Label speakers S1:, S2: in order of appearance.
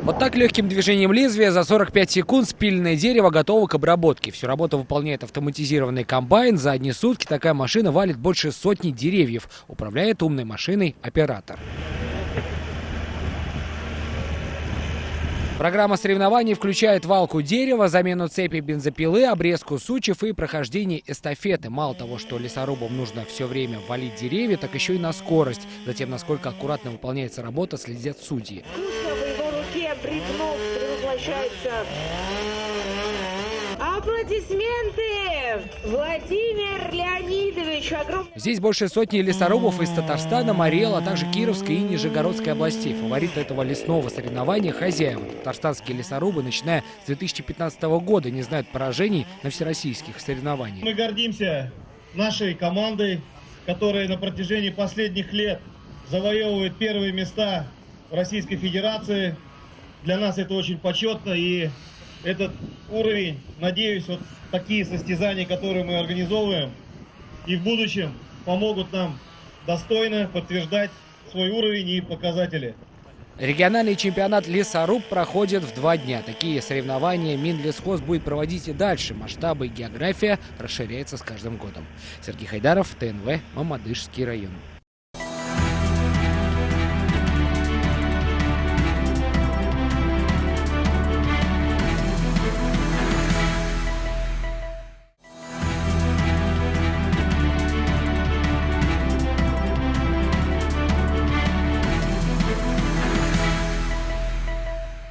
S1: Вот так легким движением лезвия за 45 секунд спиленное дерево готово к обработке. Всю работу выполняет автоматизированный комбайн. За одни сутки такая машина валит больше сотни деревьев. Управляет умной машиной оператор. Программа соревнований включает валку дерева, замену цепи бензопилы, обрезку сучьев и прохождение эстафеты. Мало того, что лесорубам нужно все время валить деревья, так еще и на скорость. Затем, насколько аккуратно выполняется работа, следят судьи.
S2: Вкусно в его руке бревно превращается. Аплодисменты! Владимир Леонидович, огромное...
S1: Здесь больше сотни лесорубов из Татарстана, Марел, а также Кировской и Нижегородской областей. Фаворит этого лесного соревнования – хозяева. Татарстанские лесорубы, начиная с 2015 года, не знают поражений на всероссийских соревнованиях.
S3: Мы гордимся нашей командой, которая на протяжении последних лет завоевывает первые места в Российской Федерации. Для нас это очень почетно, и этот уровень, надеюсь, вот такие состязания, которые мы организовываем, и в будущем помогут нам достойно подтверждать свой уровень и показатели.
S1: Региональный чемпионат «Лесоруб» проходит в 2 дня. Такие соревнования Минлесхоз будет проводить и дальше. Масштабы и география расширяются с каждым годом. Сергей Хайдаров, ТНВ, Мамадышский район.